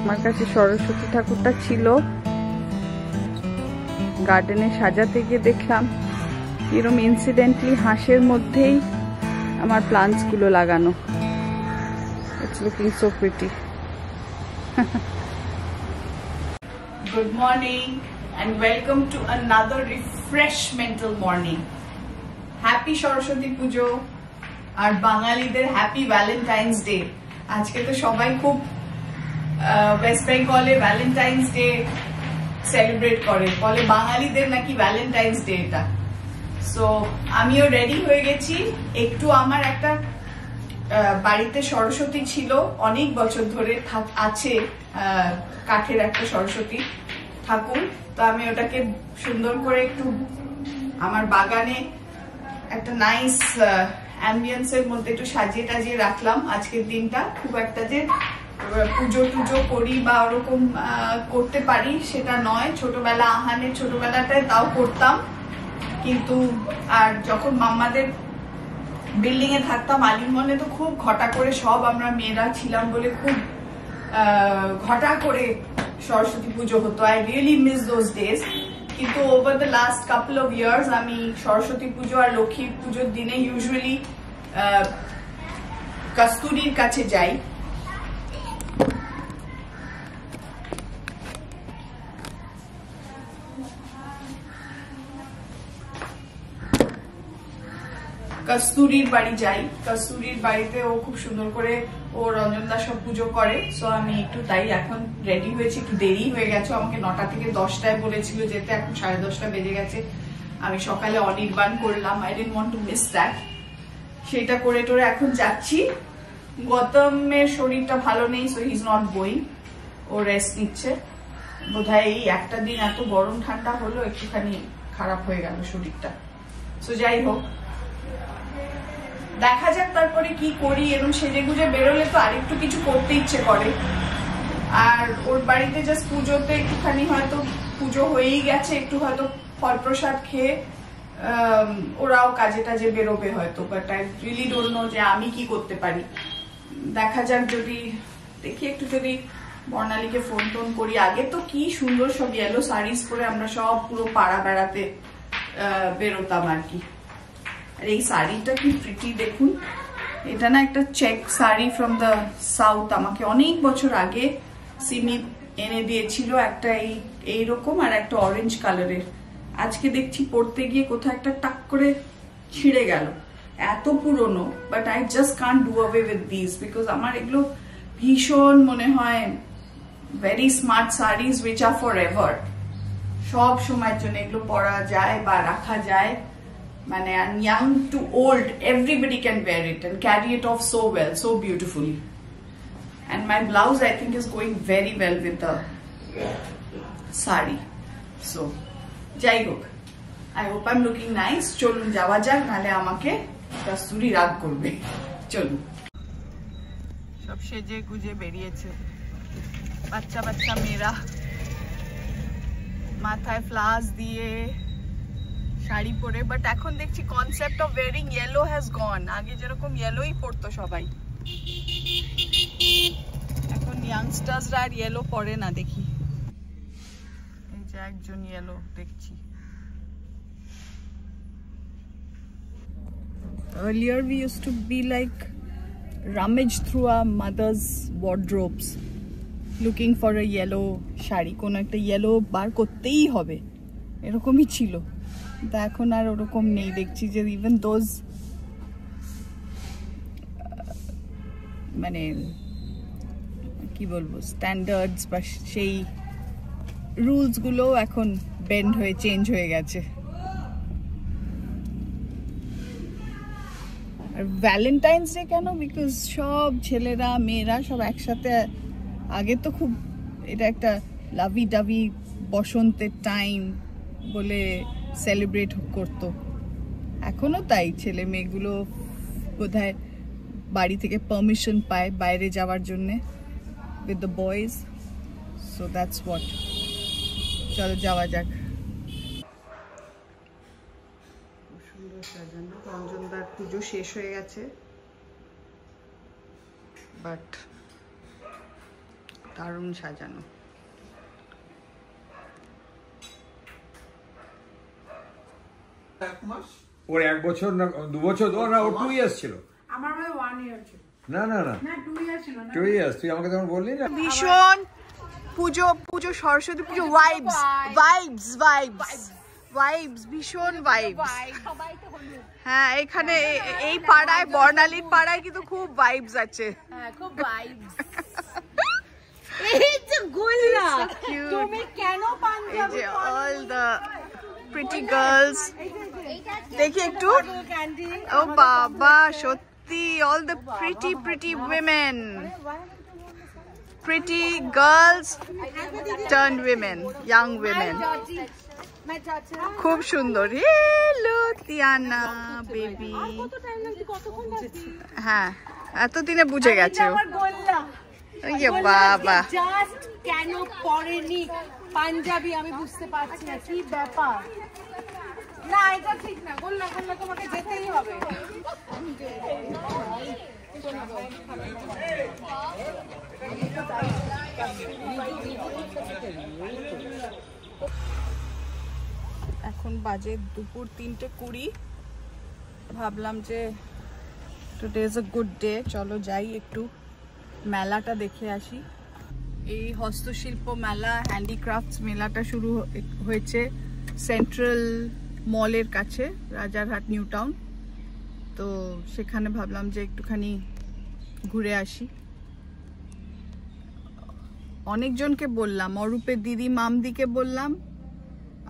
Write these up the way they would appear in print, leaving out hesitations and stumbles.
আমার কাছে সরস্বতী ঠাকুরটা ছিল, গার্ডেনে সাজাতে গিয়ে দেখলাম এরকম ইনসিডেন্টলি হাঁসের মধ্যেই আমার প্লান্টস গুলো লাগানো। It's looking so pretty. Good morning and welcome to another refreshmental morning. Happy Saraswati পুজো আর বাঙালিদের হ্যাপি ভ্যালেন্টাইন্স ডে। আজকে তো সবাই খুব ওয়েস্ট বেঙ্গলে ভ্যালেন্টাইন্স ডে সেলিব্রেট করে, বলে বাঙালিদের নাকি ভ্যালেন্টাইন্স ডে এটা। সো আমিও রেডি হয়ে গেছি। একটু আমার একটা বাড়িতে সরস্বতী ছিল, অনেক বছর ধরে আছে, কাঠের একটা সরস্বতী ঠাকুর। তো আমি ওটাকে সুন্দর করে একটু আমার বাগানে একটা নাইস অ্যাম্বিয়েন্সের মধ্যে একটু সাজিয়ে টাজিয়ে রাখলাম। আজকের দিনটা খুব একটা যে পুজো টুজো করি বা ওরকম করতে পারি সেটা নয়। ছোটবেলা আহানের ছোটবেলাটায় তাও করতাম, কিন্তু আর যখন মাম্মাদের বিল্ডিং এ থাকতাম আলিঙ্গনে, তো খুব ঘটা করে সব আমরা মেয়েরা ছিলাম বলে খুব ঘটা করে সরস্বতী পুজো হতো। I really miss those days. কিন্তু over the last couple of years আমি সরস্বতী পুজো আর লক্ষ্মী পুজোর দিনে ইউজুয়ালি কস্তুরীর কাছে যাই। কস্তুরীর বাড়ি যাই। কস্তুরীর বাড়িতে ও খুব সুন্দর করে ও রঞ্জনদা সব পুজো করে। সো আমি একটু তাই এখন রেডি হয়েছি, একটু দেরি হয়ে গেছে। আমাকে 9টা থেকে 10টায় বলেছিল যেতে, এখন 10:30 বেজে গেছে। আমি সকালে অনির্বাণ করলাম, I didn't want to miss that. সেটা করে টোরে এখন যাচ্ছি। গৌতমের শরীরটা ভালো নেই, so he is not going, ও রেস্ট নিচ্ছে। বোধহয় এই একটা দিন এত গরম ঠান্ডা হলো, একটুখানি খারাপ হয়ে গেল শরীরটা। সো যাই হোক, দেখা যাক তারপরে কি করি। এরকম সেজে গুজে বেরোলে তো আরেকটু কিছু করতে ইচ্ছে করে। আর ওর বাড়িতে জাস্ট পুজোতে একটুখানি হয়তো পুজো হয়েই গেছে, একটু হয়তো ফল প্রসাদ খেয়ে ওরাও কাজে টাজে বেরোবে হয়তো। But I really don't know যে আমি কি করতে পারি। দেখা যাক, যদি দেখি একটু যদি বর্ণালীকে ফোন টোন করি। আগে তো কি সুন্দর সব ইয়েলো শাড়িজ পরে আমরা সব পুরো পাড়া বেড়াতে বেরোতাম আর কি। আর এই শাড়িটা কি প্রিটি দেখুন। এটা না একটা check sari from the south, আমাকে অনেক বছর আগে সিমি এনে দিয়েছিল। একটা এইরকম আর একটা অরেঞ্জ কালারের। আজকে দেখছি পরতে গিয়ে কোথাও একটা টাক করে ছিঁড়ে গেল, এত পুরনো। But I just can't do away with this, because আমার এগুলো ভীষণ মনে হয় very smart saris which are for ever. সব সময়ের জন্য এগুলো পরা যায় বা রাখা যায়। মানে young to old, everybody can wear it and carry it off so well, so beautifully. And my blouse I think is going very well with the sari. So jai hok, I hope I'm looking nice. চলুন যাওয়া যাক, নালে আমাকে কস্তুরী রাগ করবে। চলুন। সব সেজে গুজে বেরিয়েছে বাচ্চা বাচ্চা মেয়েরা, মাথায় ফ্লাস দিয়ে শাড়ি পরে। বাট এখন দেখছি concept of wearing yellow has gone. আগে যেরকম ইয়েলোই পরতো সবাই, এখন ইয়াংস্টার্সরা আর ইয়েলো পরে না দেখি। এই যে একজন ইয়েলো দেখছি। Earlier we used to be like rummage through our mother's wardrobes looking for a yellow sari, কোন একটা ইয়েলো বার করতেই হবে, এরকমই ছিল। এখন আর ওরকম নেই। দেখছি যে ইভেন দোজ মানে কি বলবো স্ট্যান্ডার্ডস বা সেই রুলস গুলো এখন বেন্ড হয়ে চেঞ্জ হয়ে গেছে। আর ভ্যালেন্টাইন্স ডে কেন? বিকজ সব ছেলেরা মেয়েরা সব একসাথে। আগে তো খুব এটা একটা লাভি ডাভি বসন্তের টাইম বলে সেলিব্রেট করতো। এখনো তাই, ছেলে মেয়েগুলো বোধহয় বাড়ি থেকে পারমিশন পায় বাইরে যাওয়ার জন্যে with the boys. So that's what. চলো যাওয়া যাক। সুন্দর সাজানো। রঞ্জনদার পুজো শেষ হয়ে গেছে, বাট দারুণ সাজানো। ওর 1 বছর না 2 বছর না ও 2 ইয়ার্স ছিল। আমার ভাই 1 ইয়ার ছিল। না না না না 2 ইয়ার ছিল না। 2 ইয়ার্স তুই আমাকে তখন বললি না। ভীষণ পুজো সরস্বতী পুজো ভাইবস ভীষণ ভাইবস। হ্যাঁ এখানে এই পাড়ায় বর্ণালীর পাড়ায় কিন্তু খুব ভাইবস আছে। হ্যাঁ খুব ভাইবস। এই যে গোল্লা তুমি কেন পাঞ্জাবি এই যে অল দ্য প্রিটি গার্লস দেখি একটু। ও বাবা সত্যি all the pretty women, pretty girls turned women, young women. খুব সুন্দর। Hello Tiana baby. হ্যাঁ এতদিনে বুঝে গেছে ও। বাবা জাস্ট কেন পরেনি পাঞ্জাবি আমি বুঝতে পারছি না কি ব্যাপার। না এটা ঠিক না, গোল্লা তোমাকে যেতেই হবে। এখন বাজে দুপুর 3:20। ভাবলাম যে today is a good day, চলো যাই একটু মেলাটা দেখে আসি। এই হস্তশিল্প মেলা, হ্যান্ডিক্রাফটস মেলাটা শুরু হয়েছে সেন্ট্রাল মলের কাছে, রাজারহাট নিউ টাউন। তো সেখানে ভাবলাম যে একটুখানি ঘুরে আসি। অনেকজনকে বললাম, অরূপের দিদি মামদিকে বললাম,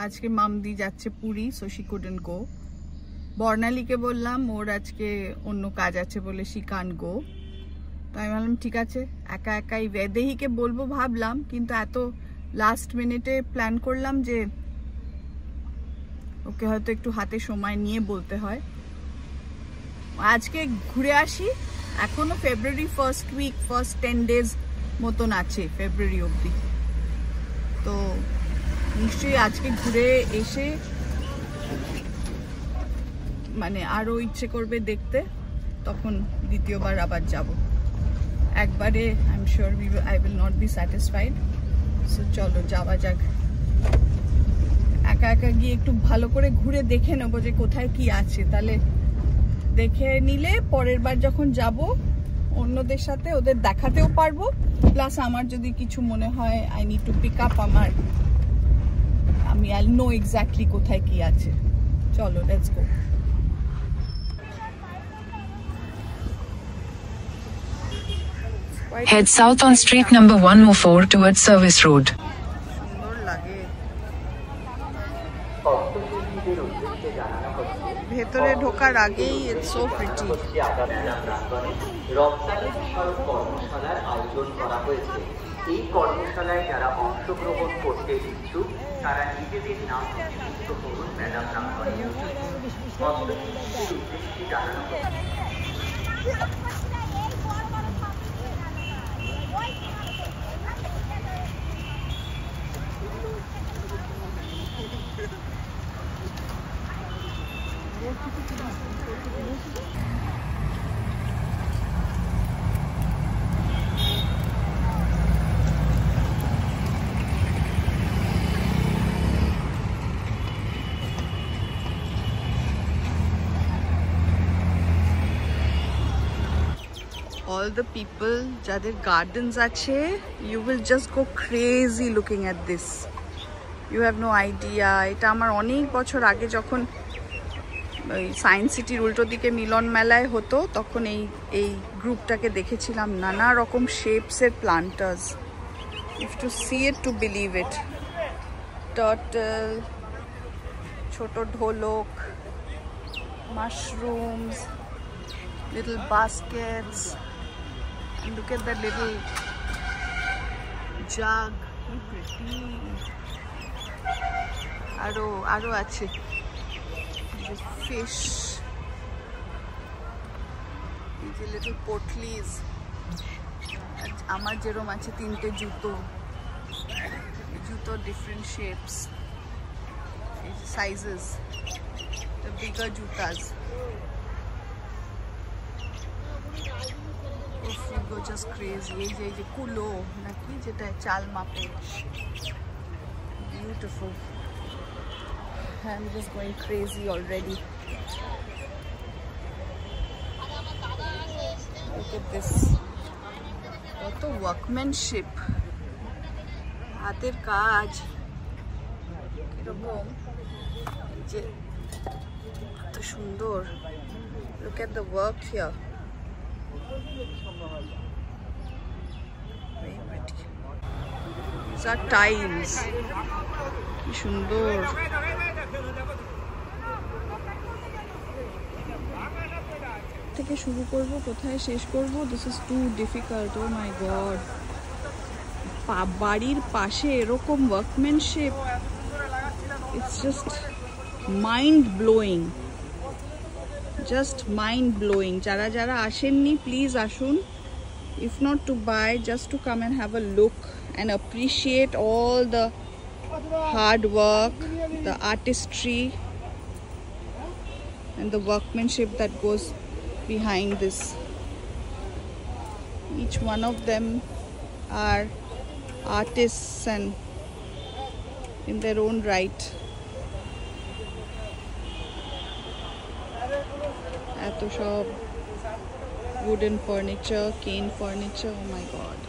আজকে মামদি যাচ্ছে পুরী, সো শি কুডন্ট গো। বর্ণালীকে বললাম, ওর আজকে অন্য কাজ আছে বলে শি কান্ট গো। তো আমি ভাবলাম ঠিক আছে, একা একাই বেদেহিকে বলবো ভাবলাম, কিন্তু এত লাস্ট মিনিটে প্ল্যান করলাম যে ওকে হয়তো একটু হাতে সময় নিয়ে বলতে হয়। আজকে ঘুরে আসি। এখনো ফেব্রুয়ারি ফার্স্ট 10 ডেজ মতন আছে ফেব্রুয়ারি অবধি। তো নিশ্চয়ই আজকে ঘুরে এসে মানে আরো ইচ্ছে করবে দেখতে, তখন দ্বিতীয়বার আবার যাব। একবারে I am sure I will not be satisfied. So চলো যাওয়া যাক। একা একা গিয়ে একটু ভালো করে ঘুরে দেখে নেবো যে কোথায় কি আছে, তাহলে দেখে নিলে পরের বার যখন যাব অন্যদের সাথে ওদের দেখাতেও পারবো। প্লাস আমার যদি কিছু মনে হয় I need to pick up, আমি আই নো এক্স্যাক্টলি কোথায় কি আছে। চলো let's go. Head south on street number 104 towards Service Road. সুন্দর লাগে। ভেতরে ঢোকার আগেই ইটস সো প্রিটি। রপ্তানি বিষয়ক কর্মশালার আয়োজন করা হয়েছে। এই কর্মশালায় যারা অংশগ্রহণ করতে ইচ্ছুক তারা নিজেদের নাম নথিভুক্ত করুন ম্যাডাম প্রাঙ্গণে। উদ্দেশ্যে জানানো হয়েছে। All the people যাদের gardens আছে, you will just go crazy looking at this. You have no idea. এটা আমার অনেক বছর আগে যখন ওই সায়েন্স সিটির উল্টো দিকে মিলন মেলায় হতো, তখন এই গ্রুপটাকে দেখেছিলাম। নানা রকম শেপসের planters. You have to see it to believe it. Turtle, ছোট ঢোলক, mushrooms, little baskets. And look at that little jug. Pretty. Aro আছে fish. These little potlies. আমার যেরকম আছে 3টে জুতো different shapes, sizes, the bigger jutas. go just crazy. এই যে কুলো নাকি যেটা চাল মাপে, beautiful. I'm just going crazy already. Look at this. কত workmanship, হাতের কাজ এরকম, এই যে এত সুন্দর. Look at the work here. Very pretty. These are tiles. কি সুন্দর. থেকে শুরু করব, কোথায় শেষ করব? This is too difficult. Oh my god. বাড়ির পাশে এরকম workmanship. It's just mind blowing. Just mind blowing. যারা যারা আসেননি প্লিজ আসুন. If not to buy, just to come and have a look and appreciate all the hard work, the artistry and the workmanship that goes behind this. Each one of them are artists and in their own right. এত সব wooden furniture, cane furniture, oh my god.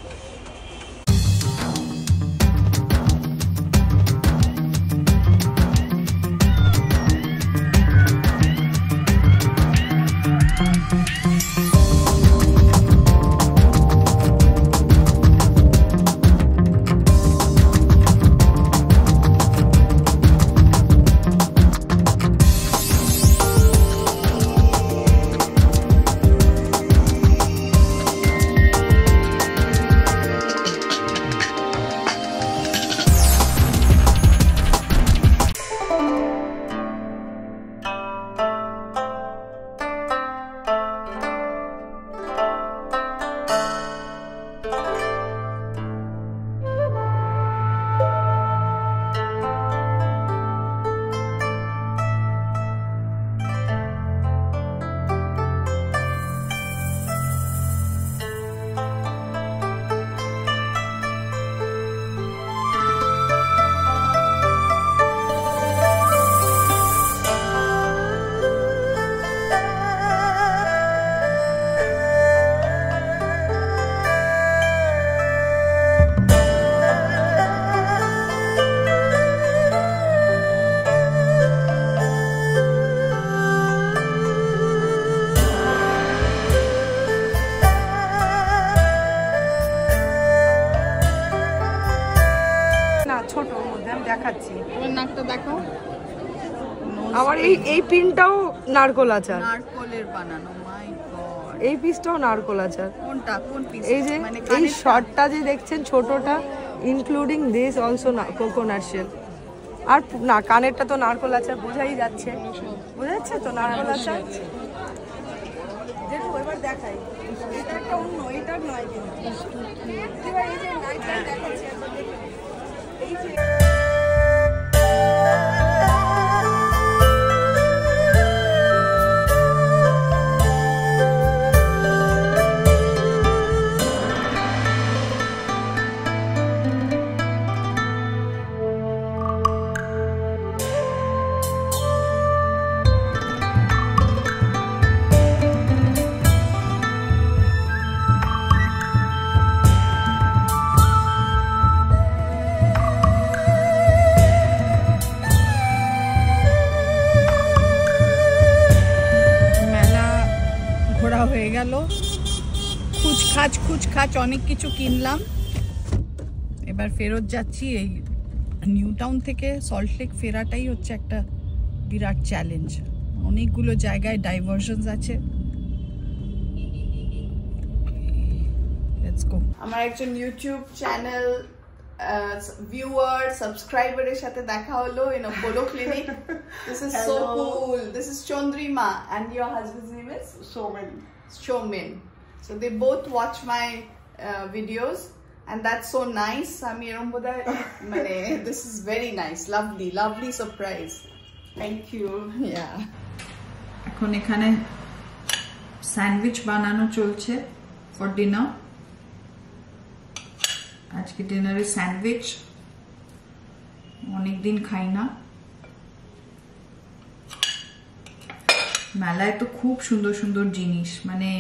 আবার এই পিনটাও নারকোল আচার, নারকোলের বানানো, মাই god. এই পিসটাও নারকোল আচার। কোনটা, কোন পিস? এই যে এই শর্টটা যে দেখছেন ছোটটা, including this also coconut shell. আর না, কানেরটা তো নারকোল আচার, বোঝাই যাচ্ছে, বোঝা যাচ্ছে তো নারকোল আচার। দেখো এবার দেখাই, এটা একটা অন্য, এটা নয় কিন্তু। এবার এই যে লাইট দেখাচ্ছি, এই যে হয়ে গেল, খুচখাচ অনেক কিছু কিনলাম। এবার ফেরত যাচ্ছি। এই নিউ টাউন থেকে সল্ট লেক ফেরাটাই হচ্ছে একটা বিরাট চ্যালেঞ্জ। অনেকগুলো জায়গায় ডাইভারশনস আছে। Let's go. আমার একজন ইউটিউব চ্যানেল ভিউয়ার, সাবস্ক্রাইবারের সাথে দেখা হলো in Apollo Clinic. This is so cool. This is Chandrima and your husband's name is Shomin. So they both watch my videos and that's so nice. Ami erom bodai mane this is very nice, lovely surprise. Thank you. Yeah. এখন এখানে sandwich বানানো চলছে for dinner. আজকে ডিনারে sandwich, অনেকদিন খাই না। মেলায় তো খুব সুন্দর সুন্দর জিনিস, মানে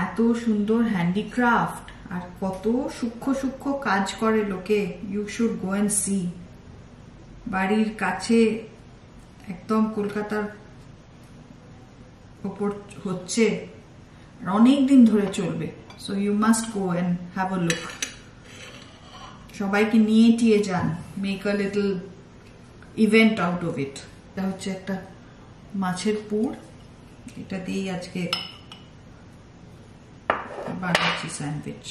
এত সুন্দর হ্যান্ডিক্রাফট আর কত সূক্ষ্ম সূক্ষ্ম কাজ করে লোকে। You should go and see. বাড়ির কাছে একদম কলকাতার ওপর হচ্ছে, অনেক দিন ধরে চলবে। So you must go and have a look. সবাইকে নিয়ে টিয়ে যান, make a little event out of it. এটা হচ্ছে একটা মাছের পুর, এটা দিয়েই আজকে বানাচ্ছি স্যান্ডউইচ।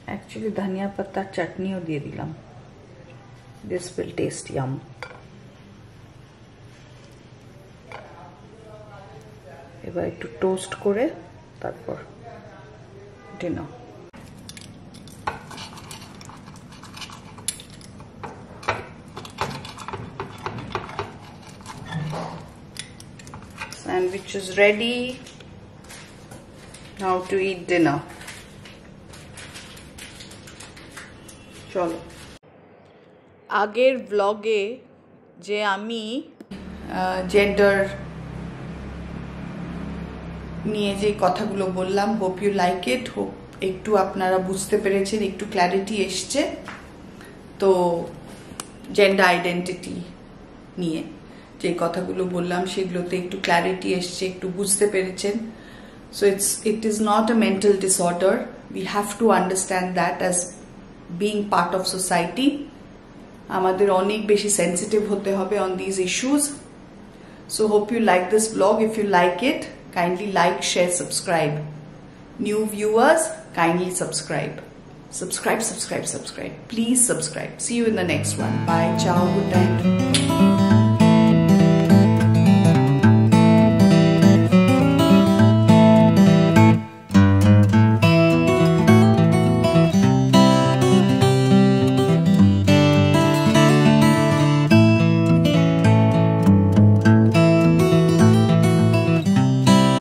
অ্যাকচুয়ালি ধনিয়া পাতার চাটনিও দিয়ে দিলাম। This will taste yum. এবার একটু টোস্ট করে তারপর dinner. Sandwich is ready. Now to eat dinner. চলো, আগের ব্লগে যে আমি জেন্ডার নিয়ে যে কথাগুলো বললাম, hope you like it. Hope একটু আপনারা বুঝতে পেরেছেন, একটু ক্ল্যারিটি এসছে। তো জেন্ডার আইডেন্টিটি নিয়ে যে কথাগুলো বললাম সেগুলোতে একটু ক্ল্যারিটি এসছে, একটু বুঝতে পেরেছেন। So it is not a mental disorder. We have to understand that as being part of society. আমাদের অনেক বেশি সেন্সিটিভ হতে হবে on these issues. So hope you like this blog. If you like it, kindly like, share, subscribe. New viewers, kindly subscribe. Subscribe. Please subscribe. See you in the next one. Bye. Ciao. Good night.